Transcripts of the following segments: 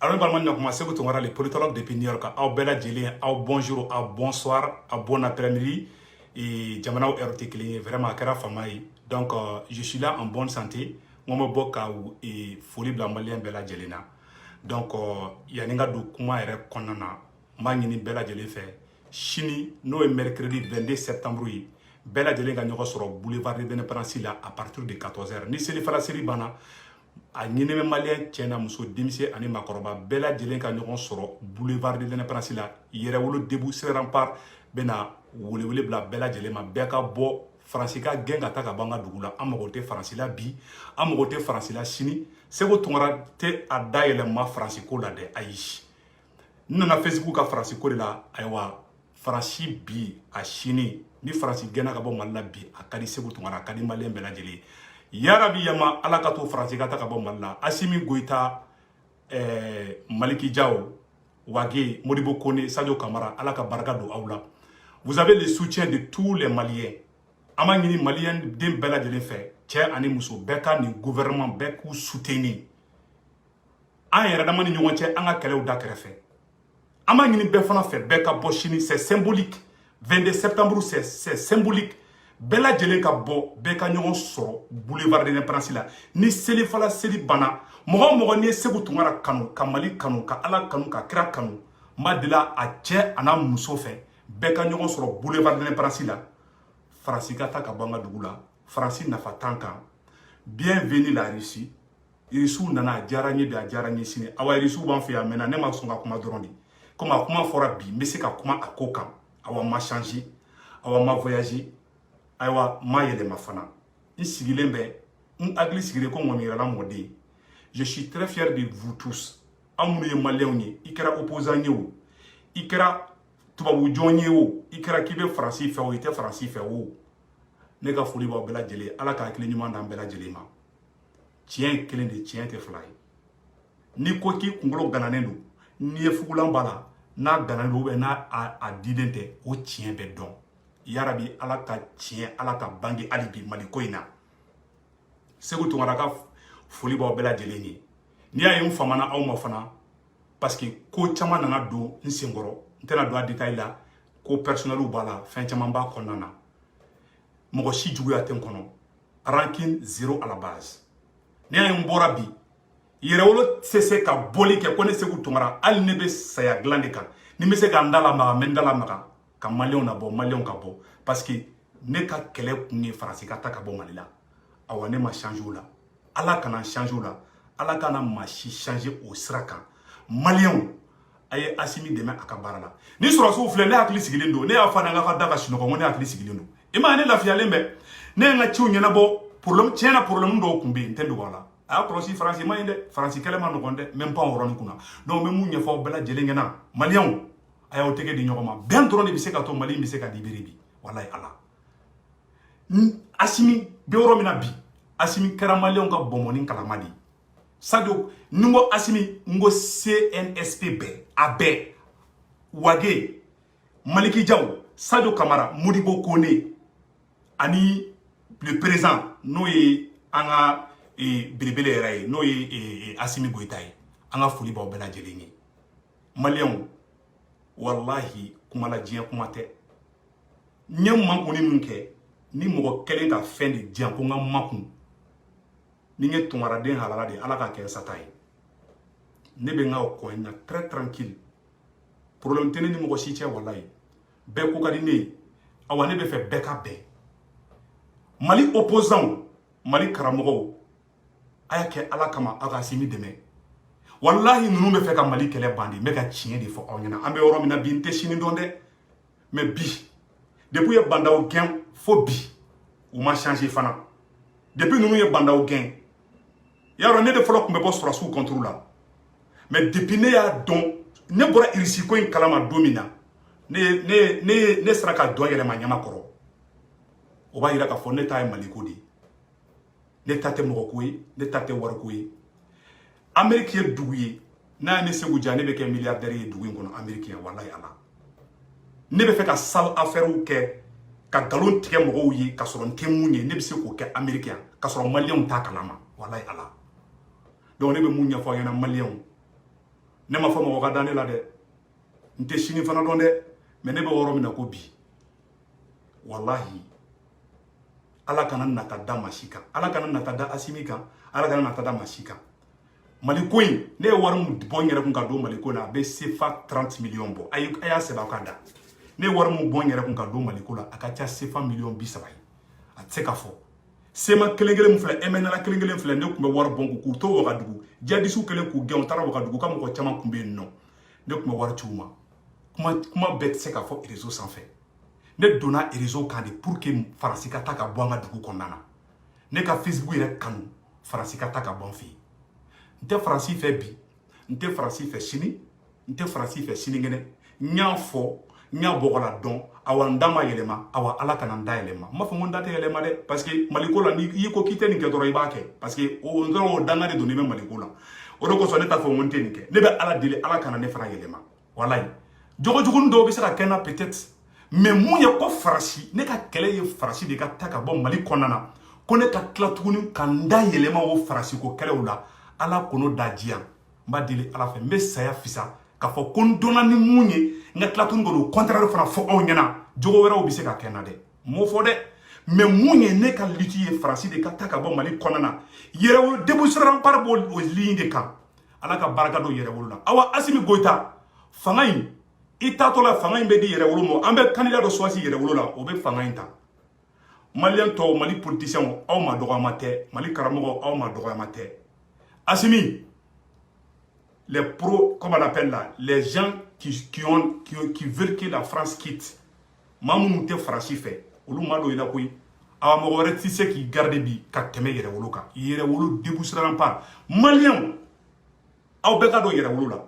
Alors, nous avons commencé à les politologues depuis New York. Bella Djeli, bonjour, bonsoir, bon après-midi. Et Jamana RT vraiment Kara Famaï. Donc, je suis là en bonne santé. Moi, je suis et folie Blambalien Bella Djelina. Donc, il y a un peu comment est konana. Mangini Bella Djeli fait. Chini, nous est mercredi 22 septembre. Bella Djeli gagne sur boulevard de l'Indépendance à partir de 14h. Ni c'est les série Bana. A ɲinɛmɛ maliyɛn tiɲɛna muso denmisɛn ani makɔrɔba bɛɛ lajɛlen ka ɲɔgɔn sɔrɔ boulevard de l'Indépendance la yɛrɛwolo debout rempart bɛna welewele bila bɛɛ lajɛlen ma bɛɛ ka bɔ Faransi ka gɛn ka taa ka bɔ an ka dugu la an mago tɛ Faransi la bi an mago tɛ Faransi la sini Seko Tunkara tɛ a dayɛlɛma Faransi ko la dɛ ayi n nana Facebook ka Faransi ko de la ayiwa Faransi bi a sini ni Faransi gɛnna ka bɔ Mali la bi a ka di Seko Tunkara a ka di maliyɛn bɛɛ lajɛlen Yarabi Yama ala ka to Faransi ka taa ka bɔ Mali la Assimi Goïta Maliki Diao Wage Modibo Kone Sadio Kamara ala ka barika don aw la vous avez le soutien de tous les Maliens an b'a ɲini Maliens den bɛɛ lajɛlen fɛ cɛ ani muso bɛɛ ka nin gouvernement bɛɛ k'u soutenir an yɛrɛ dama ni ɲɔgɔn cɛ an ka kɛlɛw da kɛrɛfɛ an b'a ɲini bɛɛ fana fɛ bɛɛ ka bɔ sini c'est symbolique 22 septembre c'est symbolique bɛɛ lajɛlen ka bɔ bɛɛ ka ɲɔgɔn sɔrɔ boulevard de l'Indépendance la ni selifala seli bana mɔgɔ o mɔgɔ ni ye Seko Tunkara kanu ka Mali kanu ka Ala kanu ka kira kanu ma dela a cɛ a n'a muso fɛ bɛɛ ka ɲɔgɔn sɔrɔ boulevard de l'Indépendance la Faransi ka taa ka bɔ an ka dugu la Faransi nafa t'an kan bienvenue la Russie Irisiw nana a diyara n ye bi a diyara n ye sini awa Irisiw b'an fɛ yan maintenant ne ma sɔn ka kuma dɔrɔn de comme a kuma fɔra bi n bɛ se ka kuma a ko kan awa ma changer awa ma voyager ayiwa ma yɛlɛma fana n sigilen bɛ n hakili sigilen ko ŋɔmiyɛrɛla mɔden je suis très fier de vous tous an minnu ye maliyɛnw ye i kɛra opposant ye o i kɛra tubabu jɔn ye o i kɛra k'i bɛ Faransi fɛ o i tɛ Faransi fɛ o ne ka foli b'aw bɛɛ lajɛlen ala ka hakili ɲuman d'an bɛɛ lajɛlen ma tiɲɛ ye kelen de tiɲɛ tɛ fila ye n'i ko k'i kunkolo gananen don n'i ye fugulan b'a la n'a gananen don ou n'a a diden tɛ o tiɲɛ bɛ dɔn Yarabi ala ka tiɲɛ ala ka bange hali bi Mali ko in na Seko Tunkara ka foli b'aw bɛɛ lajɛlen ye n'i y'a ye n famana aw ma fana parce que ko caman nana don n senkɔrɔ n tɛna don a détail la ko personnel b'a la fɛn caman b'a kɔnɔna na mɔgɔ si juguya tɛ n kɔnɔ rancune zéro à la base n'i y'a ye n bɔra bi yɛrɛwolo tɛ se ka bɔli kɛ ko ne Seko Tunkara hali ne bɛ saya dilan de kan ni n bɛ se ka n da lamaga n bɛ n da lamaga ka maliyɛnw na bɔ maliyɛnw ka bɔ parce que ne ka kɛlɛ kun ye Faransi ka taa ka bɔ Mali la awa ne ma changer o la ala kana changer o la ala kana maa si changer o sira kan maliyɛnw a ye Assimi dɛmɛ a ka baara la ni sɔrɔsiw filɛ ne hakili sigilen don ne y'a fɔ an ka da ka sunɔgɔ ko ne hakili sigilen don i ma ne lafiyalen bɛ ne ye n ka ciw ɲɛnabɔ problème tiɲɛna problème dɔw kun bɛ yen n tɛ dogo a la a y'a kɔlɔsi Faransi ma ɲi dɛ Faransi kɛlɛ ma nɔgɔn dɛ n bɛ n pan o yɔrɔnin kunna donc n bɛ mun ɲɛfɔ aw bɛɛ lajɛlen ɲɛna maliyɛnw a y'aw tɛgɛ di ɲɔgɔn ma bɛn dɔrɔn de bɛ se ka to Mali bɛ se ka libérer bi walayi ala Assimi bɛ yɔrɔ min na bi Assimi kɛra maliyɛnw ka bɔnbɔnni kalama de Sadio ni n ko Assimi n ko CNSP bɛɛ a bɛɛ Wage Maliki Diao Sadio Kamara Modibo Kone ani le président n'o ye an ka belebele yɛrɛ ye n'o ye Assimi Goïta ye an ka foli b'aw bɛɛ lajɛlen ye maliyɛnw wallahi kuma la diɲɛ kuma tɛ n ye mankuni min kɛ ni mɔgɔ kelen ka fɛn de diyan ko n ka makun ni n ye Tunkaraden halala de ala ka kɛ sata ye ne bɛ n ka kɔn na très tranquille problème tɛ ne ni mɔgɔ si cɛ wallahi bɛɛ ko ka di ne ye awa ne bɛ fɛ bɛɛ ka bɛn Mali opposant Mali karamɔgɔw a y'a kɛ ala kama aw ka Assimi dɛmɛ wallahi ninnu bɛ fɛ ka Mali kɛlɛ ban de n bɛ ka tiɲɛ de fɔ aw ɲɛna an bɛ yɔrɔ min na bi n tɛ sini dɔn dɛ mais bi depuis ye bandaw gɛn fo bi u ma changer fana depuis ninnu ye bandaw gɛn yarɔ ne de fɔlɔ tun bɛ bɔ sɔrɔsiw contre la mais depuis ne y'a dɔn ne bɔra Irisi ko in kalama don min na ne sera ka dɔ yɛlɛma ɲama kɔrɔ o b'a yira k'a fɔ ne ta ye Mali ko de ye ne ta tɛ mɔgɔ ko ye ne ta tɛ wari ko ye Amérique ye dugu ye n'a ye ne Segu diya ne bɛ kɛ milliardaire ye dugu in kɔnɔ Amérique ye wallahi ala ne bɛ fɛ ka sale affaire kɛ ka galon tigɛ mɔgɔw ye ka sɔrɔ n tɛ mun ye ne bɛ se k'o kɛ Amérique yan ka sɔrɔ maliyɛnw t'a kalama wallahi ala donc ne bɛ mun ɲɛfɔ aw ɲɛna maliyɛnw ne ma fɔ mɔgɔ ka dan ne la dɛ n tɛ sini fana dɔn dɛ mais ne bɛ yɔrɔ min na ko bi wallahi ala kana nata da masi kan ala kana nata da Asimi kan ala kana nata da masi kan Mali ko in ne ye wari mun bɔ n yɛrɛ kun ka don Mali ko in na a bɛ CFA 30 millions bɔ a y'a sɛbɛn ka da ne ye wari mun bɔ n yɛrɛ kun ka don Mali ko la a ka ca CFA millions 30 ye a tɛ se ka fɔ sema kelen mun filɛ MNL kelen filɛ ne kun bɛ wari bɔ k'u to Wagadugu jadisiw kelen k'u gɛn u taara Wagadugu ka mɔgɔ caman kun bɛ yen nɔ ne kun bɛ wari ci u ma kuma bɛɛ tɛ se ka fɔ réseau sanfɛ ne donna réseau kan de pour que Faransi ka taa ka bɔ an ka dugu kɔnɔna na ne ka Facebook yɛrɛ kanu Faransi ka taa ka bɔ an fɛ yen n tɛ Faransi fɛ bi n tɛ Faransi fɛ sini n tɛ Faransi fɛ sinikɛnɛ n y'a fɔ n y'a bɔgɔla dɔn awa n da ma yɛlɛma awa ala kana n da yɛlɛma n b'a fɔ n ko n da tɛ yɛlɛma dɛ parce que Maliko la n'i ko k'i tɛ nin kɛ dɔrɔn i b'a kɛ parce que o dɔrɔn o danga de don n'i bɛ Maliko la o de kosɔn ne t'a fɔ n ko n tɛ nin kɛ ne bɛ ala deli ala kana ne fana yɛlɛma walayi jogojugunin dɔw bɛ se ka kɛ n na peut-être mais mun ye ko Faransi ne ka kɛlɛ ye Faransi de ka taa ka bɔ Mali kɔnɔna na ko ne ka tila tuguni ka n da yɛlɛma o Faransi ko kɛlɛw la ala ko n'o da diyan n b'a deli ala fɛ n bɛ saya fisa k'a fɔ ko n donna ni mun ye n ka tila tuguni ka o contraire fana fɔ aw ɲɛna jogo wɛrɛw bɛ se ka kɛ n na dɛ n m'o fɔ dɛ mais mun ye ne ka lutte ye Faransi de ka taa ka bɔ Mali kɔnɔna na yɛrɛwolo débouchement par b'o ligne de kan ala ka barika don yɛrɛwolo la awa Asimi Goïta fanga in i taatɔ la fanga in bɛ di yɛrɛwolo ma an bɛ candidat dɔ choisi yɛrɛwolo la o bɛ fanga in ta malien tɔw Mali politiciens aw ma dɔgɔyama tɛ Mali karamɔgɔ aw ma dɔgɔyama tɛ Asimi les pros comme on appelle là les gens qui veulent que la France quitte maa minnu tɛ Faransi fɛ olu ma dɔ i la koyi awa mɔgɔ wɛrɛ tɛ se k'i garder bi ka tɛmɛ yɛrɛwolo kan yɛrɛwolo débouchement par malien aw bɛɛ ka dɔn yɛrɛwolo la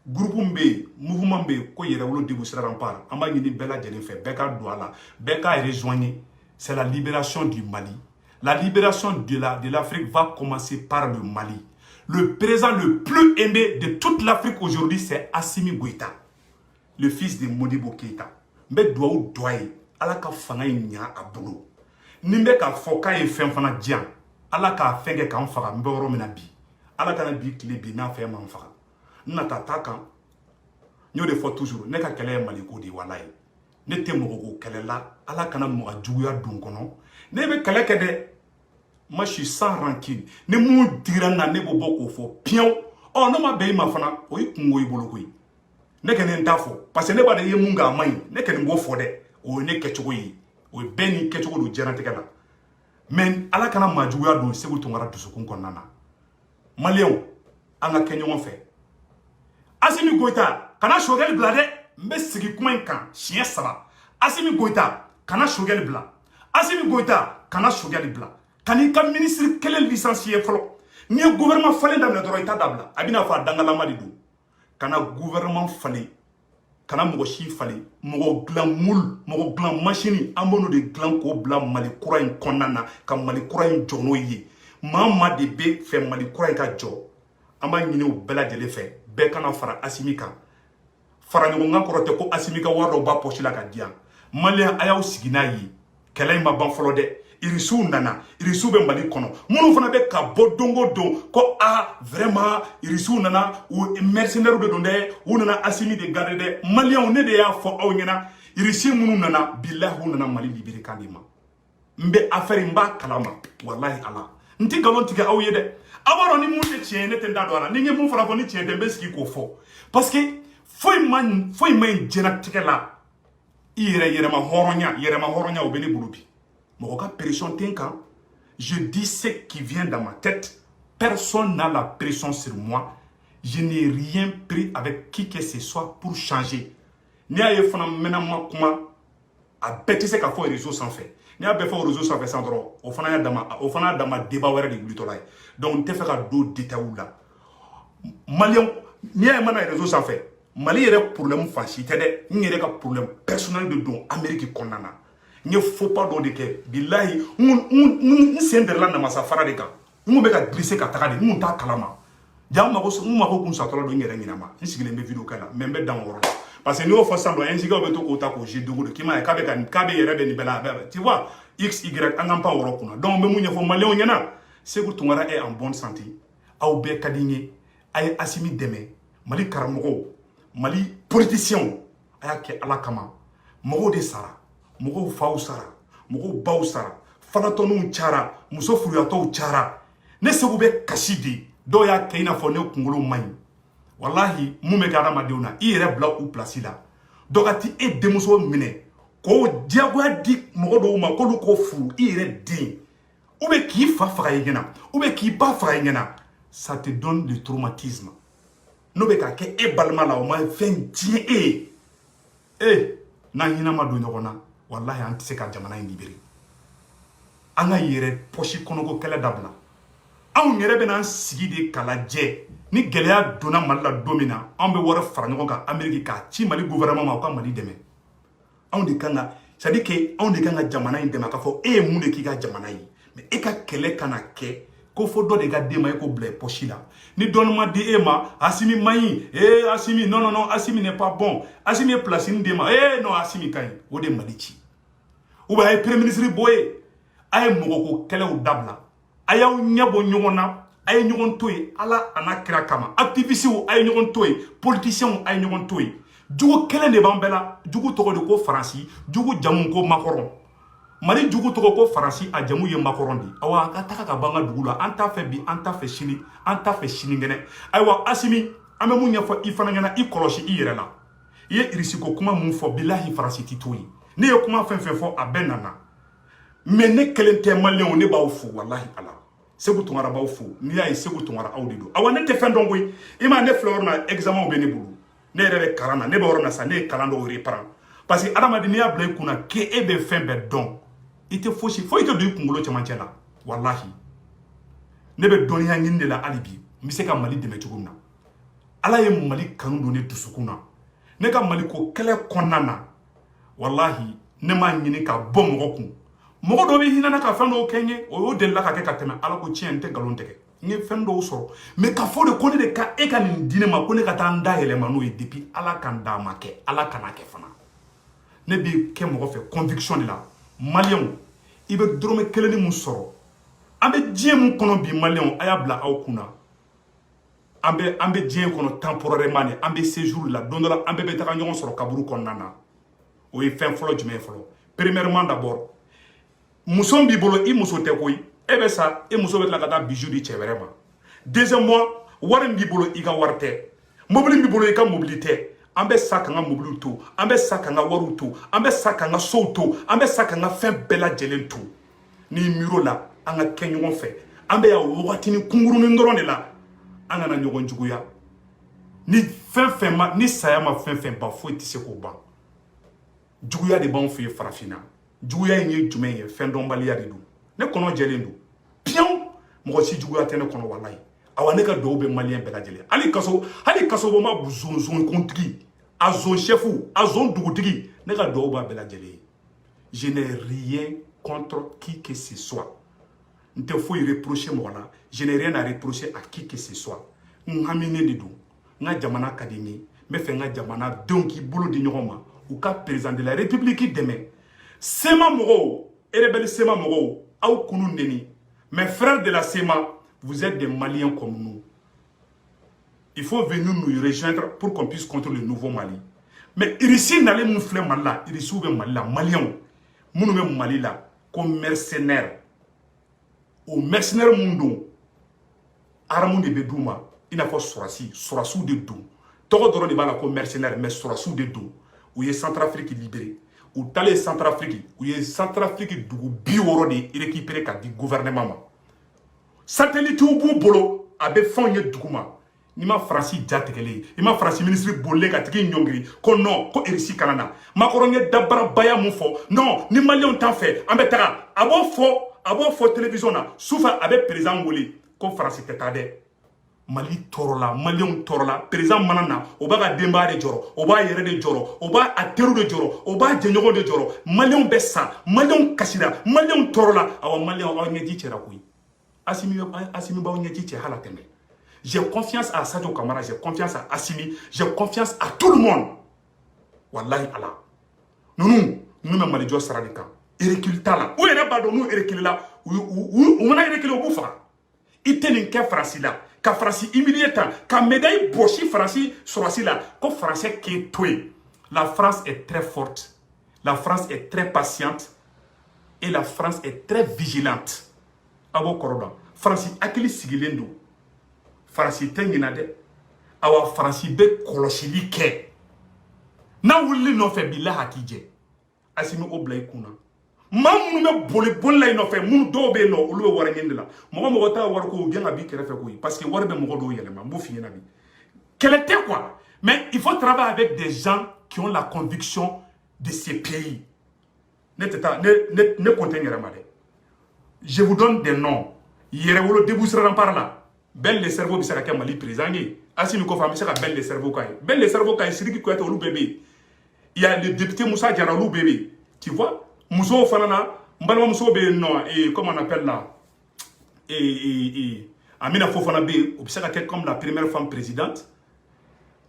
groupe min bɛ yen mouvement bɛ yen ko yɛrɛwolo débouchement par an b'a ɲini bɛɛ lajɛlen fɛ bɛɛ ka don a la bɛɛ ka rejoindre c'est la libération du Mali la libération de l'Afrique va commencer par le Mali. Le président le plus aimé de toute l'Afrique aujourd'hui, c'est Assimi Goïta, le fils de Modibo Keïta. Mais doit ala ka fanga nya abulu. Nimbe ka foka e fem fana dian. Ala ka fenge ka mfaka mboro mina bi. Ala ka na bi kle bi na fe man faka. Na tataka. Nyo de fois toujours ne ka kele Maliko di walai. Ne te mogo kele la ala kana mo ajuya dun kono. Ne be kele kede moi je suis sans rancune ne mu dira na ne bo boko fo pion oh no ma be ma fana o yi kungo yi bolo koyi ne ke ne ndafo parce que ne ba de ye munga mai ne ke ne go fo de o ne ke chogo yi o be ni ke chogo do jera te kala men ala kana majuya do segu to ngara dusukun konnana malien anga kenyo fe Assimi Goïta kana shogel blade mbe sigi kuma kan chien saba Assimi Goïta kana shogel bla Assimi Goïta kana shogel bla kani ka ministre kelen licencié folo ni gouvernement fallait dans le droit état dabla abina fa dangalama di do kana gouvernement fallait kana mo chi fallait mo glan moul mo glan machine amono de glan ko bla Mali kura in konana ka Mali kura in jono yi mama de be fe Mali kura in ka jo amba nyine o bela de le fe be kana fara Assimi kan fara ni nga korote ko Assimi ka waro ba poche la ka dia malien aya sigina yi kele ma ban folo de irisu nana irisu be Mali kono munu fana be ka bodongo don ko vraiment irisu nana ou mercenaire de donde ou nana Assimi de garde de malien ne de ya fo aw nyana irisi munu nana billahi nana Mali libéré kanima mbe affaire mba kalama wallahi ala nti galon tiga aw yede abaro ni mun te tiene te ndado ala ni nge mun fara fo ni tiene be ski ko fo parce que foi man jena tikela yere ma horonya obeli bulubi. Pression je dis ce qui vient dans ma tête. Personne n'a la pression sur moi. Je n'ai rien pris avec qui que ce soit pour changer. Ni a eu fana menama kuma a bêté ce qu'a fait réseau sans fait. Ni a fait réseau sans fait sans droit. Au fana dama débat wera de glitolay. Donc te fait ka do détail là. Malien ni a mana réseau sans fait. Mali yere problème faci tede ni yere ka problème personnel de don Amérique konana. Ne faut pas do de ke billahi un senderla na masafara de kan mu be ka glisser ka taga de mu ta kalama jam mako kun satolo do ngere minama nsigile me video kala membe dan woro parce que ni o fa sando en siga be to ko ta ko je dogo de kima ka be yere be ni bela tu vois x y angam pa woro kuna donc be mu nyefo maleo nyana segur tungara est en bonne santé au be kadinye ay Assimi deme Mali karamɔgɔw, Mali politiciens a y'a kɛ Ala kama. Mɔgɔw de sara, mɔgɔw faw sara, mɔgɔw baw sara, falatɔninw cayara, muso furuyatɔw cayara. Ne segu bɛ kasi de, dɔw y'a kɛ i n'a fɔ ne kunkolo man ɲi. Wallahi mun bɛ kɛ adamadenw na, i yɛrɛ bila u place la. Dɔ ka ti e denmuso minɛ k'o diyagoya di mɔgɔ dɔw ma k'olu k'o furu i yɛrɛ den. Ou bien k'i fa faga i ɲɛna, ou bien k'i ba faga i ɲɛna. Ça te donne du traumatisme. N'o bɛ ka kɛ e balima la o ma fɛn diɲɛ e ye. N'an hinɛ ma don ɲɔgɔn na, wallahi an tɛ se ka jamana in libérer. An ka yɛrɛ poche kɔnɔko kɛlɛ dabila. Anw yɛrɛ bɛ n'an sigi de k'a lajɛ ni gɛlɛya donna Mali la don min na, anw bɛ wari fara ɲɔgɔn kan Amérique k'a ci Mali gouvernement ma u ka Mali dɛmɛ. Anw de kan ka, c'est à dire que anw de kan ka jamana in dɛmɛ k'a fɔ e ye mun de k'i ka jamana ye. Mais e ka kɛlɛ kana kɛ ko fo dɔ de ka den ma e ko bila i poche la. Ni dɔnni ma di e ma, Assimi man ɲi. Assimi, non, non, non, Assimi n'est pas bon. Assimi ye place ni den ma. Non, Assimi ka ɲi. O de Mali ci. Ou bien a ye premier ministre bɔ ye. A ye mɔgɔ ko kɛlɛw dabila. A y'aw ɲɛbɔ ɲɔgɔn na. A ye ɲɔgɔn to yen. Ala a n'a kira kama. Activistes a ye ɲɔgɔn to yen. Politiciens a ye ɲɔgɔn to yen. Jugu kelen de b'an bɛɛ la. Jugu tɔgɔ de ko Faransi. Jugu jamu ko Macron. Mali jugu tɔgɔ ko Faransi a jamu ye Macron de. Awa a ka taga ka ban ka dugu la. An t'a fɛ bi, an t'a fɛ sini, an t'a fɛ sinikɛnɛ. Ayiwa Assimi, an bɛ mun ɲɛfɔ i fana ɲɛna i kɔlɔsi i yɛrɛ la. I ye Irisi ko kuma mun fɔ bilahi Faransi ti to yen. Ne ye kuma fɛn fɛn fɔ a bɛɛ nana. Mais ne kelen tɛ maliyɛnw ne b'aw fo wallahi ala. Segu Tunkara b'aw fo. N'i y'a ye Segu Tunkara aw de don. Awa ne tɛ fɛn dɔn koyi. I ma ne filɛ yɔrɔ na examen bɛ ne bolo. Ne yɛrɛ bɛ kalan na, ne bɛ yɔrɔ na sa, ne ye kalan dɔw reprendre. Parce que adamaden n'i y'a bila i kunna k'e bɛ fɛn bɛɛ dɔn. I tɛ fosi tɛ don i kunkolo cɛmancɛ la. Wallahi. Ne bɛ dɔnniya ɲini de la hali bi. N bɛ se ka Mali dɛmɛ cogo min na. Ala ye Mali kanu don ne dusukun na. Ne ka Mali ko kɛlɛ kɔnɔna na. Wallahi ne m'a ɲini ka bɔ mɔgɔ kun. Mɔgɔ dɔ bɛ hinɛ ka fɛn dɔw kɛ n ye, o y'o delila ka kɛ ka tɛmɛ Ala ko tiɲɛ n tɛ nkalon tigɛ. N ye fɛn dɔw sɔrɔ. Mais ka fɔ de ko ne de ka e ka nin di ne ma ko ne ka taa n da yɛlɛma n'o ye depuis Ala ka n d'a ma kɛ, Ala kana kɛ fana. Ne bɛ kɛ mɔgɔ fɛ conviction de la. Maliyɛnw, i bɛ dɔrɔmɛ kelen ni mun sɔrɔ. An bɛ diɲɛ mun kɔnɔ bi maliyɛnw, a y'a bila aw kunna. An bɛ diɲɛ kɔnɔ temporairement de, an bɛ séjour la. Don dɔ la an bɛɛ bɛ taga ɲɔgɔn sɔrɔ kaburu kɔnɔna na. O ye fɛn fɔlɔ jumɛn ye fɔlɔ? Premièrement d'abord, muso b'i bolo i muso tɛ koyi. E bɛ sa, e muso bɛ tila ka taa bijou di cɛ wɛrɛ ma. Deuxièmement, wari b'i bolo i ka wari tɛ. Mobili b'i bolo i ka mobili tɛ. An bɛ sa k'an ka mobiliw to, an bɛ sa k'an ka wariw to, an bɛ sa k'an ka sow to, an bɛ sa k'an ka fɛn bɛɛ lajɛlen to. Ni miiro la, an ka kɛ ɲɔgɔn fɛ. An bɛ yan wagatini kunkurunin dɔrɔn de la. An kana ɲɔgɔn juguya. Ni fɛn fɛn ma, ni saya ma fɛn fɛn ban, foyi tɛ se k'o ban. Juguya de b'anw fɛ yen farafinna. Juguya in ye jumɛn ye? Fɛn dɔnbaliya de don. Ne kɔnɔ jɛlen don. Piyan! Mɔgɔ si juguya tɛ ne kɔnɔ walayi. Awa ne ka duwawu bɛ maliyɛn bɛɛ lajɛlen. Hali kaso ma zon kuntigi, a zon chef, a zon dugutigi, ne ka duwawu b'a bɛɛ lajɛlen ye. Je n'ai rien contre qui que ce soit. N tɛ foyi reprocher mɔgɔ la. Je n'ai rien à reprocher à qui que ce soit. N haminen de don. N ka jamana ka di n ye. N bɛ fɛ n ka jamana denw k'i bolo di ɲɔgɔn ma. U ka président de la République dɛmɛ. Sema mɔgɔw, rebelle Sema mɔgɔw, aw kunu neni. Mes frères de la Sema, vous êtes des Maliens comme nous. Il faut venir nous rejoindre pour qu'on puisse construire le nouveau Mali. Mais ici, n'allez nous faire mal là. Ici, vous êtes mal là. Maliens. Nous sommes Mali là. Comme mercenaires. Aux mercenaires mundo. Aramu de Bedouma. Il n'a pas Sorasi. Sorasou de Dou. Toro doro de bala comme mercenaires. Mais Sorasou de Dou. Où est Centrafrique libérée. Où t'allez Centrafrique. Où est Centrafrique d'où bioro de récupérer qu'à du gouvernement. Satellite ou bolo. Abe fonye doukuma. Ni ma Franci jatekele, ni ma Franci ministre bolé ka tiki nyongri, ko non, ko erisi kanana. Makoronye dabara baya mun fo. Non, ni malien t'en fait. Ambe taga, abo fo télévision na, soufa abe président woli, ko Franci tetade. Mali torola, malien torola, président manana, oba ka demba de joro, oba yere de joro, oba ateru de joro, oba jenyogo de joro, malien bessa, malien kasida, malien torola, awa malien awa nyedi chera kui. Asimi ba nyedi che halateme. J'ai confiance à Sadio Kamara, j'ai confiance à Assimi, j'ai confiance à tout le monde. Wallahi Allah. Nous sommes Malidio Saradika. Il recule là. Où est-ce que nous recule là? On a reculé au bouffa. Il était une quai français là. ka France humilié tant, ka médaille boshi France sur là, ko français qui tué. La France est très forte. La France est très patiente et la France est très vigilante. Abo koroba. France akili sigilendo. France tengina de. Awa France be kolosili ke. Na wuli no fe billahi akije. Asimi oblay kuna. Mamu me boli bolla no fe mun do be no ulu wara nyendela. Mo ta war ko genga bi kere fe ko parce que war be mo do yelema mbo fi na bi. Quel était quoi? Mais il faut travailler avec des gens qui ont la conviction de ces pays. Ne comptez pas. Je vous donne des noms. Yerewolo déboussera par là. Ben le cerveau bi saka mali prisonnier. Asimi ko fami saka ben le cerveau kay. Ben le cerveau kay siriki ko eto lu bébé. Il y a le député Moussa Diarra lu bébé. Tu vois? Mousso fanana mbalwa Mousso be non et comment on appelle là? Amina Fofana be obisaka comme la première femme présidente.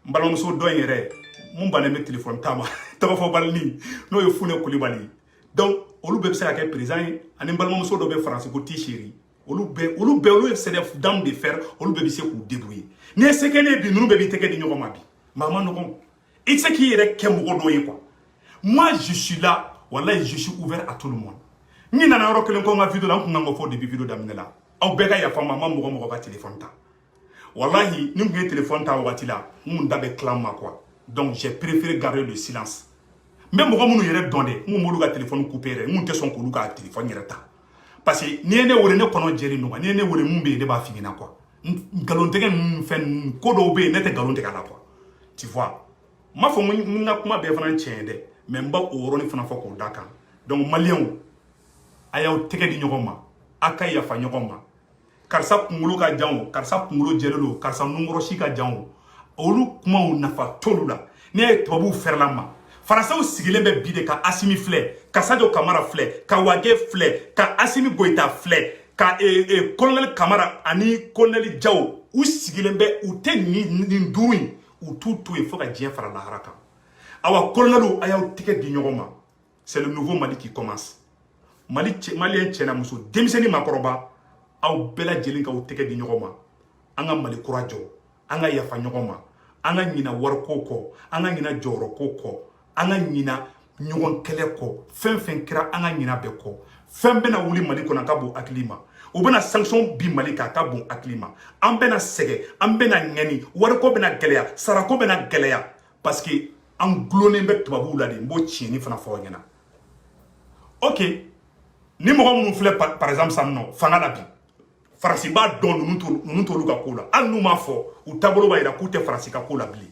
Mbalwa Mousso do yere. Mon banane téléphone tama. Tama fo balni. No yo fune Koulibaly. Donc, olu be se ka président ani mbalma muso do be France ko ti chéri. Olu c'est des dames de fer, olu be se ko débrouiller. Ne se kene bi nu be bi teke di nyoma bi. Maman non. Et ce qui est kembo do quoi. Moi je suis là, wallahi je suis ouvert à tout le monde. Ni nana ro kelen ko nga vidéo la ko nga fo début vidéo damina. Aw be ka ya fa maman mo ba téléphone ta. Wallahi ni ngi téléphone ta wati la, mun da be clam quoi. Donc j'ai préféré garder le silence. Même si je suis donné, je suis téléphone coupé, je suis son téléphone. Parce que si je suis un Jerry, je suis un tu vois, je suis un mais je suis un donc, Malien, aya teke di nyogoma, aka ya fa nyogoma. Karsa kungulu ka jango, karsa kungulu jelelo, karsa nungoroshi ka jango. Olu kuma unafa tolula. Ne tobu ferlama. Farasa o sigile be bide ka Assimi flè, ka Sadio Kamara flè, ka Wage flè, ka Assimi Goïta flè, ka Colonel Kamara ani Colonel Diaw ou sigile be ou te ni ndouin ou tout il faut ka dien fara la haraka. Awa Colonel aya o tike di nyogoma. C'est le nouveau Mali qui commence. Malien tchena muso demiseni makoroba aw bela jelin ka o tike di nyogoma. Anga Mali kurajo, anga yafa nyogoma, anga nyina warkoko, anga nyina joro koko. Anga nyina nyugon kele ko fen kira anga nyina be ko fen bena wuli Mali ko na ka bon aklima o bena sanction bi Mali ka bon aklima an bena sege an bena ngani war ko bena geleya sarako bena geleya parce que an glone be tubabu la de mbo tieni fana fo nyana. OK ni mo mun fle par exemple ça non fanga la bi farasi ba don nous to luka kola an nu ma fo ou tabolo ba ira kute farasi ka kola bli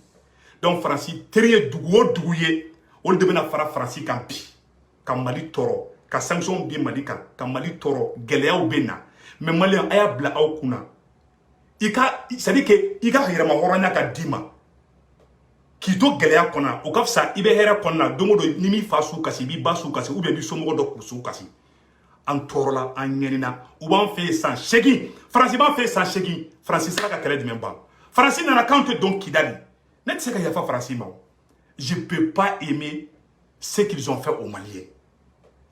donc farasi teriye duguye on devena fara farasi kan bi ka Mali toro ka sanction bi Mali kan ka Mali toro geleya u bena mais Mali aya bla aw kuna ika c'est que ika hira ma horanya ka dima ki to geleya kona o kafsa ibe hera kona dongodo nimi fasu kasi bi basu kasi ou bien bi somo do kusu kasi an torola an nyenina ou ban fait sans chegi farasi ban fait sans chegi farasi sera ka kele di memba farasi nana kante donc Kidali net se ka yafa farasi ma. Je ne peux pas aimer ce qu'ils ont fait aux Maliens.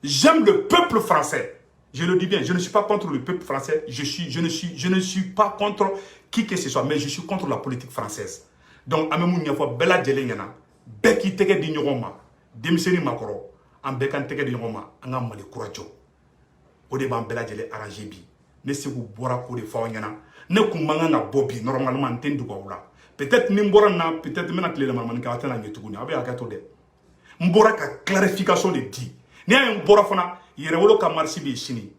J'aime le peuple français. Je le dis bien, je ne suis pas contre le peuple français. Je ne suis pas contre qui que ce soit, mais je suis contre la politique française. Donc, amemou nyafo bela djelengana, beki teke di nyogoma, demiseni makoro, an bekan teke di nyogoma, anga Mali kurajo. Ode ban bela djele arrangé bi. Ne se ku bora ko de fa nyana. Ne ku manga na bobi normalement tendu ko wala. Peut-être Nimbora na peut-être mena clé la maman ka tana ngetuguni abe akato de mbora ka clarification de dit ne ay mbora fona yere wolo ka marché bi chini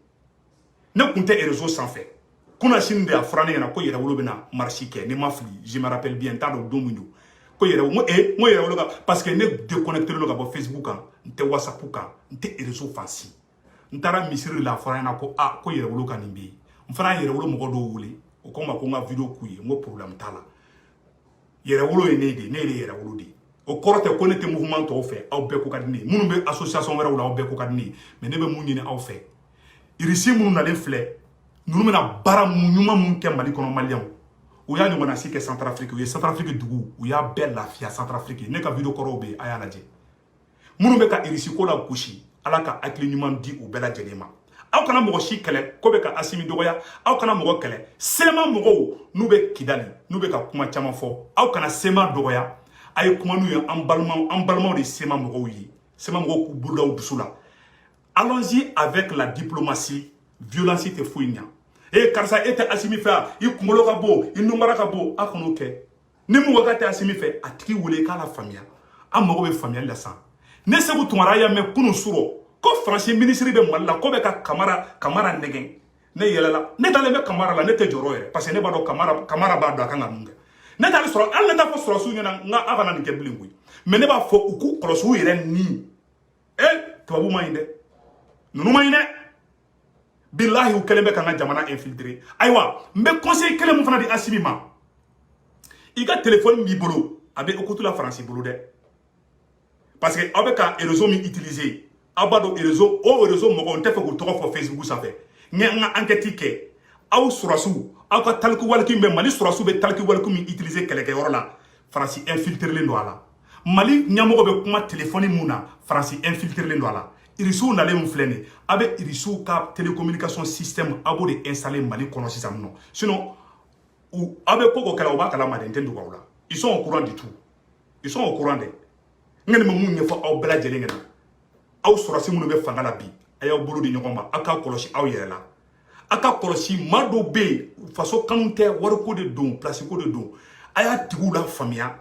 ne kunte réseau sans fait kuna chini de afrane na ko yere wolo bena marché ke ne mafli je me rappelle bien tant do domundo ko yere mo yere wolo ka parce que ne déconnecter lo ka bo Facebook kan nte WhatsApp kan nte réseau fancy ntara misiri la afrane na ko ko yere wolo ka nimbi mfana yere wolo mo do wuli o ko ma ko nga video kuyi ngo problème tala yere wolo e ne yere wolo di o korote ko ne te mouvement to fait aw be ko kadini munu be association wera wala aw be ko kadini mais ne be munni aw fait irisi munu na le flé nunu mena bara munyuma mun ke Mali kono Malien o ya nyoma na sike Centrafrique o Centrafrique dugu o ya be lafia Centrafrique ne ka video koro be aya laje munu be ka irisi ko la kushi ala ka akli nyuma di o bela jelema aw kana mɔgɔ si kɛlɛ ko bɛ ka Assimi dɔgɔya aw kana mɔgɔ kɛlɛ sema mɔgɔw n'u bɛ Kidali n'u bɛ ka kuma caman fɔ aw kana sema dɔgɔya a ye kuma n'u ye an balimaw de sema mɔgɔw ye sema mɔgɔw k'u bolo da u dusu la allons-y avec la diplomatie violence tɛ foyi ɲa karisa e tɛ Assimi fɛ i kunkolo ka bon i numara ka bon a kan'o kɛ ni mɔgɔ ka tɛ Assimi fɛ a tigi wele k'a la faamuya an mago bɛ faamuyali la san ne Seku Tunkara y'a mɛn kunun surɔ ko Faransi ministre bɛ Mali la ko bɛ ka Kamara nɛgɛn ne yɛlɛla ne dalen bɛ Kamara la ne tɛ jɔrɔ yɛrɛ parce que ne b'a dɔn Kamara b'a dɔn a kan ka mun kɛ ne t'ale sɔrɔ hali ne t'a fɔ sɔrɔsiw ɲɛna n ka a kana nin kɛ bilen koyi mais ne b'a fɔ u k'u kɔlɔsi u yɛrɛ ni tubabu ma ɲi dɛ ninnu ma ɲi dɛ bilahi u kɛlen bɛ ka n ka jamana infiltrer ayiwa n bɛ conseil kelen mun fana di Assimi ma i ka téléphone b'i bolo a bɛ écouter la Faransi bolo dɛ parce que aw bɛ ka réseau min utiliser aw b'a dɔn réseau mɔgɔw n tɛ fɛ k'u tɔgɔ fɔ Facebook sanfɛ n ye n ka enquête kɛ aw sɔrɔsiw aw ka taliku waliku bɛ Mali sɔrɔsiw bɛ taliku waliku min utiliser kɛlɛkɛyɔrɔ la Faransi infiltrelen don a la Mali ɲɛmɔgɔ bɛ kuma téléphone mun na Faransi infiltrelen don a la irisiw nalen mun filɛ nin a bɛ irisiw ka télécommunication système a b'o de installer Mali kɔnɔ sisan nɔ sinon aw bɛ ko kɛla u b'a kalama de n tɛ dogo aw la ils sont au courant de tout ils sont au courant de n kɔni bɛ mun ɲɛfɔ aw bɛɛ lajɛlen ɲɛna aw sɔrɔsi minnu bɛ fanga la bi a y'aw bolo di ɲɔgɔn ma aw ka kɔlɔsi aw yɛrɛ la aw ka kɔlɔsi maa dɔw bɛ yen faso kanu tɛ wariko de don place ko de don a y'a tigiw la faamuya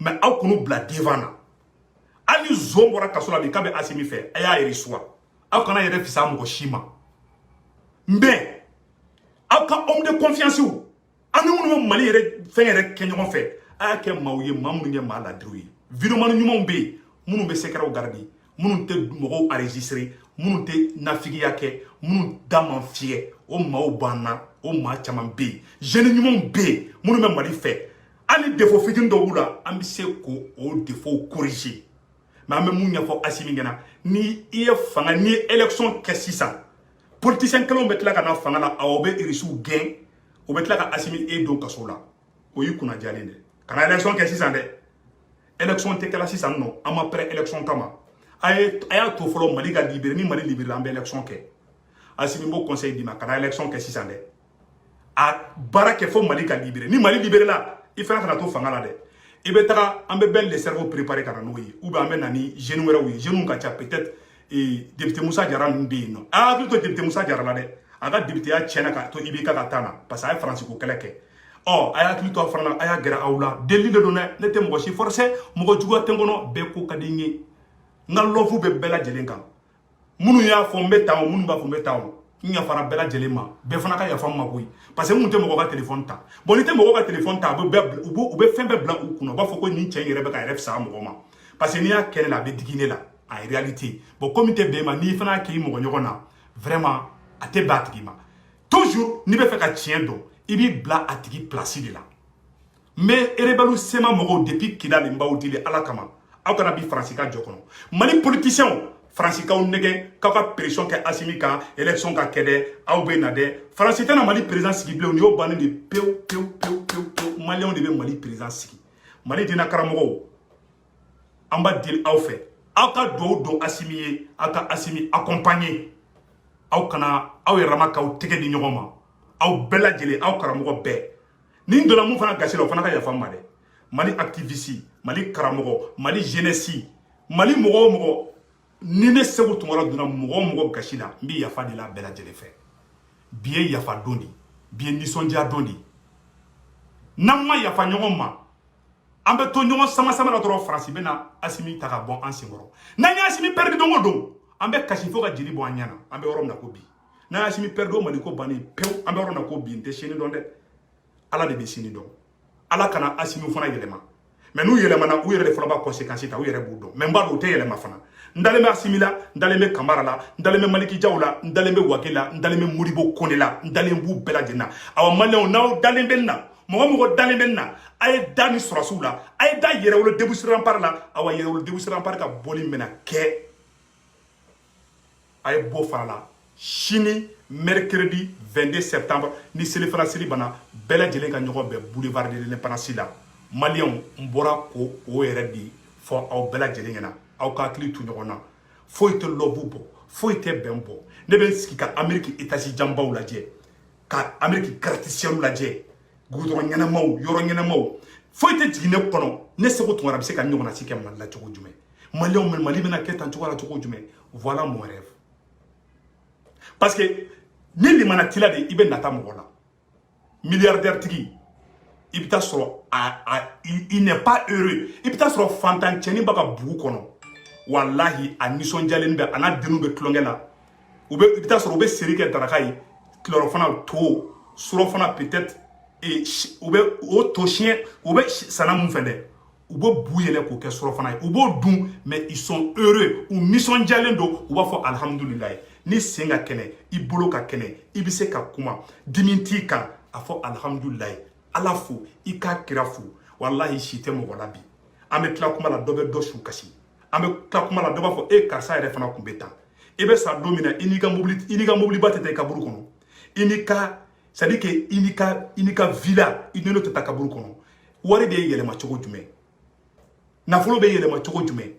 mais aw k'u bila devant na hali ni zon bɔra kaso la bi k'a bɛ Assimi fɛ a y'a yɛrɛ suwa aw kana yɛrɛ fisa mɔgɔ si ma mais aw ka homme de confiance aw ni minnu bɛ Mali yɛrɛ fɛn yɛrɛ kɛ ɲɔgɔn fɛ a y'a kɛ maaw ye maa minnu ye maa ladiriw ye vidéoman ɲumanw bɛ yen minnu bɛ secrets garder minnu tɛ mɔgɔw enregistrer minnu tɛ nafigiya kɛ minnu da man fiyɛ o maaw b'an na o maa caman bɛ yen jeunes ɲumanw bɛ yen minnu bɛ Mali fɛ hali défaut fitinin dɔw b'u la an bɛ se k'o défaut corriger mais an bɛ mun ɲɛfɔ Assimi ɲɛna ni i ye fanga ni ye élection kɛ sisan politicien kelenw bɛ tila ka na fanga la aw bɛ irisiw gɛn o bɛ tila ka Assimi don kaso la o y'i kunna jalen dɛ kana élection kɛ sisan dɛ élection tɛ kɛla sisan nɔ an ma pré élection kama a y'a to fɔlɔ Mali ka libérer ni Mali libérer an bɛ élection kɛ Assimi b'o conseil d'i ma kana élection kɛ sisan dɛ a baara kɛ fo Mali ka libérer ni Mali libérer la i fana kana to fanga la dɛ i bɛ taga an bɛ bɛɛ le cerveau préparer ka na n'o ye ou bien an bɛ na ni jeunes wɛrɛw ye jeunes ka ca peut-être député Musa Jara ninnu bɛ yen nɔ a hakili to député Musa Jara la dɛ a ka députéya tiɲɛna ka to IBK ka taa na parce que a ye Faransi ko kɛlɛ kɛ a y'a hakili to a fana na a y'a gɛrɛ aw la deli de don dɛ ne tɛ mɔgɔ si forcer mɔgɔ juguya tɛ n kɔnɔ bɛɛ ko ka di n ye n ka lɔfu bɛ bɛɛ lajɛlen kan minnu y'a fɔ n bɛ taa o minnu b'a fɔ n bɛ taa o n yafara bɛɛ lajɛlen ma bɛɛ fana ka yafa n ma koyi parce que n kun tɛ mɔgɔ ka téléphone ta bon ni tɛ mɔgɔ ka téléphone ta u bɛ fɛn bɛɛ bila u kunna u b'a fɔ ko nin cɛ in yɛrɛ bɛ ka yɛrɛ fisaya mɔgɔ ma parce que n'i y'a kɛ ne la a bɛ digi ne la en réalité bon komi tɛ bɛn e ma n'i fana y'a kɛ i mɔgɔ ɲɔgɔn na vraiment a tɛ bɛn a tigi ma toujours n'i bɛ fɛ ka tiɲɛ dɔn i b'i bila a tigi place de la mais rebelle sema mɔgɔw depuis Kidali n b'aw deli ala kama aw kana bi Faransi ka jɔ kɔnɔ Mali politiciens Faransikaaw nɛgɛ k'aw ka pression kɛ Assimi kan élection ka kɛ dɛ aw bɛ na dɛ Faransi tɛna Mali président sigi bilen o y'o bannen de pewu maliyɛnw de bɛ Mali président sigi Mali diinɛ karamɔgɔw an b'a deli aw fɛ aw ka dugawu don Assimi ye aw ka Assimi accompagner aw kana aw yɛrɛma k'aw tɛgɛ di ɲɔgɔn ma aw bɛɛ lajɛlen aw karamɔgɔ bɛɛ ni n donna mun fana gasi la o fana ka yafa n ma dɛ Mali activiste Mali karamɔgɔ Mali jeunesse Mali mɔgɔ o mɔgɔ ni ne Seku Tunkara donna mɔgɔ o mɔgɔ gasi la n bɛ yafa de la bɛɛ lajɛlen fɛ bi ye yafa don de bi ye nisɔndiya don de n'an ma yafa ɲɔgɔn ma an bɛ to ɲɔgɔn sama la dɔrɔn Faransi bɛ na Assimi ta ka bɔ an senkɔrɔ n'an ye Assimi perdre don o don an bɛ kasi fo ka jeli bɔ an ɲɛna an bɛ yɔrɔ min na ko bi n'an ye Assimi perdre o Mali ko bannen pewu an bɛ yɔrɔ min na ko bi n tɛ sini dɔn dɛ ala de bɛ sini dɔn ala kana Assimi fana yɛlɛma mais n'u yɛlɛmana u yɛrɛ de fana b'a conséquence ta u yɛrɛ b'u dɔn mais n b'a dɔn u tɛ yɛlɛma fana n dalen bɛ Assimi la n dalen bɛ Kamara la n dalen bɛ Maliki Jaw la n dalen bɛ Wage la n dalen bɛ Modibo Kone la n dalen b'u bɛɛ lajɛlen na awa maliyɛnw n'aw dalen bɛ nin na mɔgɔ mɔgɔ dalen bɛ nin na a ye da ni sɔrɔsiw la a ye da Yɛrɛwolo Debout Rampart la awa Yɛrɛwolo Debout Rampart ka bɔli bɛna kɛ a ye bɔ fara la sini mercredi 22 septembre ni selifana seli bana bɛɛ lajɛlen ka ɲɔgɔn bɛɛ boulevard de l'indépendance la maliyɛnw n bɔra ko o yɛrɛ de fɔ aw bɛɛ lajɛlen ɲɛna aw ka hakili to ɲɔgɔn na foyi tɛ lɔbu bɔ foyi tɛ bɛn bɔ ne bɛ sigi ka Amérique étage janbaw lajɛ ka Amérique gratte-ciel lajɛ goudron ɲɛnamaw yɔrɔ ɲɛnamaw foyi tɛ jigin ne kɔnɔ ne seko tungara bɛ se ka ɲɔgɔnna si kɛ Mali la cogo jumɛn Mali bɛna kɛ tan cogo la cogo jumɛn voilà mon rêve parce que ni limana tila de i bɛ nata mɔgɔ la milliardaire tigi i bɛ taa sɔrɔ il n'est pas heureux i bɛ taa sɔrɔ fantan cɛnin b'a ka bugu kɔnɔ wallahi a nisɔndiyalen bɛ a n'a denw bɛ tulonkɛ la i bɛ taa sɔrɔ u bɛ seri kɛ daraka ye tilɔrɔ fana to surɔ fana peut-être u bɛ o to siyɛn u bɛ sana mun fɛ dɛ u bɛ bu yɛlɛ k'o kɛ surɔ fana ye u b'o dun mais ils sont heureux u nisɔndiyalen don u b'a fɔ alhamdulilayi ni sen ka kɛnɛ i bolo ka kɛnɛ i bɛ se ka kuma dimi t'i kan a fɔ alhamdulilayi ala fo i k'a kira fo wallahi si tɛ mɔgɔ la bi an bɛ tila kuma la dɔ bɛ dɔ su kasi an bɛ tila kuma la dɔ b'a fɔ karisa yɛrɛ fana tun bɛ tan i bɛ sa don min na i n'i ka mobiliba tɛ taa i kaburu kɔnɔ i n'i ka c'est à dire que i n'i ka villa i n'o tɛ taa kaburu kɔnɔ wari bɛ yɛlɛma cogo jumɛn nafolo bɛ yɛlɛma cogo jumɛn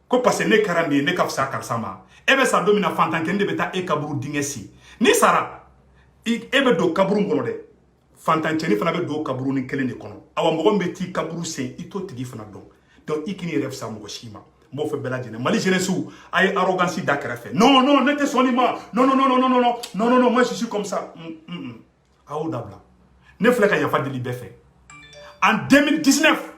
ko parce que ne kɛra nin ye ne ka fisa karisa ma e bɛ sa don min na fantan kelen de bɛ taa e kaburu dingɛ sen ni sara e bɛ don kaburu kɔnɔ dɛ fantan cɛnin fana bɛ don kaburu ni kelen de kɔnɔ awa mɔgɔ min bɛ t'i kaburu sen i t'o tigi fana dɔn donc i k'i yɛrɛ fisa mɔgɔ si ma n b'o fɛ bɛɛ lajɛlen Mali jeunesse a ye arrogance da kɛrɛfɛ non ne tɛ sɔn nin ma non moi je suis comme ça a y'o dabila ne filɛ ka yafa deli bɛɛ fɛ en 2019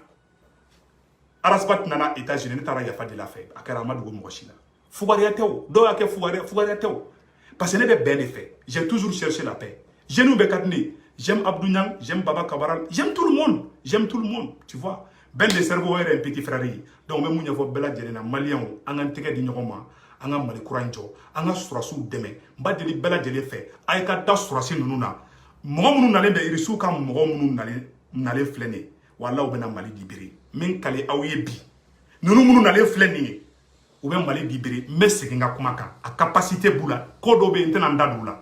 Arasbat nana États-Unis ne taara yafa deli a fɛ a kɛra a ma dogo mɔgɔ si la fugariya tɛ o dɔw y'a kɛ fugariya tɛ o parce que ne bɛ bɛn de fɛ j'ai toujours cherché la paix jeunes bɛ ka di ne j'aime Abdou Niang j'aime Baba Kabaral j'aime tout le monde tu vois belle de cerveau yɛrɛ petit frère yi donc n bɛ mun ɲɛfɔ bɛɛ lajɛlen na maliyɛnw an k'an tɛgɛ di ɲɔgɔn ma an ka Mali kura in jɔ an ka surasiw dɛmɛ n b'a deli bɛɛ lajɛlen fɛ a ye ka da surasi ninnu na mɔgɔ minnu nalen bɛ irisiw ka mɔgɔ minnu nalen filɛ nin ye walahi u bɛna Mali libérer min kale aw ye bi ninnu minnu nalen filɛ nin ye u bɛ Mali libérer n bɛ segin ka kuma kan a capacité b'u la ko dɔw bɛ yen n tɛna n da don u la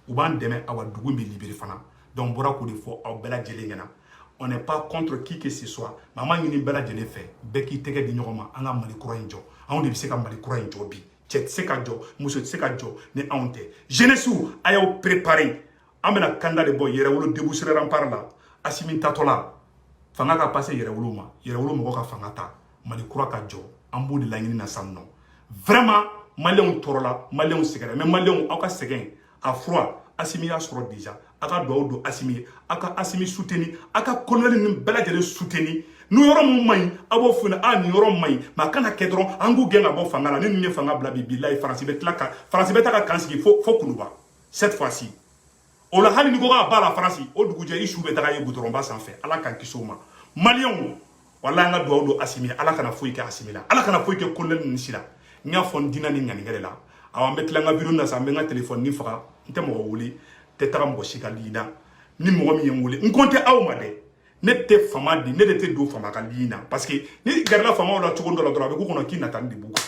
u b'an dɛmɛ awa dugu bɛ libérer fana donc n bɔra k'o de fɔ aw bɛɛ lajɛlen ɲɛna on n'est pas contre qui que ce soit mais an b'a ɲini bɛɛ lajɛlen fɛ bɛɛ k'i tɛgɛ di ɲɔgɔn ma an ka Mali kura in jɔ anw de bɛ se ka Mali kura in jɔ bi cɛ tɛ se ka jɔ muso tɛ se ka jɔ ni anw tɛ jeunesse a y'aw préparer an bɛna kanda de bɔ yɛrɛwolo déboucher rempart la Assimi tatɔ la fanga ka passer yɛrɛwolo ma yɛrɛwolo mɔgɔ ka fanga ta Mali kura ka jɔ an b'o de laɲini na sisan nɔ vraiment maliyɛnw tɔɔrɔla maliyɛnw sɛgɛnna mais maliyɛnw aw ka sɛgɛn a fura Assimi y'a sɔrɔ déjà a ka dugawu don Assimi ye a ka Assimi soutenir a ka colonel ni bɛɛ lajɛlen soutenir ni yɔrɔ mun man ɲi a b'o fɔ nin yɔrɔ man ɲi mais a kana kɛ dɔrɔn an k'u gɛn ka bɔ fanga la ni ninnu ye fanga bila bi bilahi Faransi bɛ taa ka kan sigi fo Kuluba cette fois-ci o la hali ni ko k'a b'a la Faransi o dugujɛ i su bɛ taga ye goudron ba sanfɛ Ala k'an kisi o ma maliyɛnw walahi an ka dugawu don Assimi Ala kana foyi kɛ Assimi la Ala kana foyi kɛ colonel ninnu si la n y'a fɔ n dina ni ŋaninkɛ la awa n bɛ tila n ka vidéo na sa n bɛ n ka téléphone ni faga n tɛ mɔgɔ wele tɛ taga mɔgɔ si ka ligne na ni mɔgɔ min ye n wele n compte aw ma dɛ ne tɛ fama di ne de tɛ don fama ka ligne na parce que ni gɛrɛla famaw la cogo dɔ la dɔrɔn a bɛ k'u kɔnɔ k'i natani de b'u kan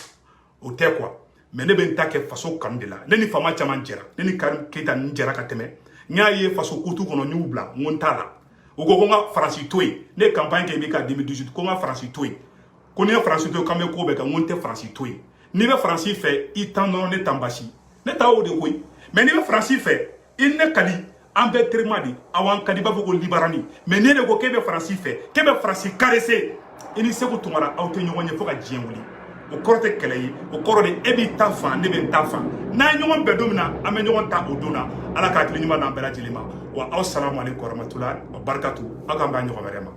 o tɛ quoi mais ne bɛ n ta kɛ faso kanu de la ne ni fama caman jɛra ne ni Karim Keita n jɛra ka tɛmɛ n y'a ye faso kutu kɔnɔ n y'u bila n ko n t'a la u ko n ka Faransi to yen ne ye campagne kɛ i bɛ ka 2018 ko n ka Faransi to yen ko ni ye Faransi to yen k'an bɛ ko bɛɛ kɛ n ko n tɛ Faransi to yen n'i bɛ Faransi fɛ i tan dɔrɔn ne tan basi ne t'a o de koyi mais n'i bɛ Faransi fɛ i ne ka di an bɛɛ terima de aw an ka di i b'a fɔ ko libarani mais ne de ko k'e bɛ Faransi fɛ k'e bɛ Faransi caresser i ni Seku Tunkara aw tɛ ɲɔgɔn ye fo ka diɲɛ wuli o kɔrɔ tɛ kɛlɛ ye o kɔrɔ de e b'i ta fan ne bɛ n ta fan n'an ye ɲɔgɔn bɛn don min na an bɛ ɲɔgɔn ta o don na Ala ka hakili ɲuman d'an bɛɛ lajɛlen ma wa aw salamu aleykum wa rahmatulahi wa barakatu aw k'an bɛn ɲɔgɔn wɛrɛ ma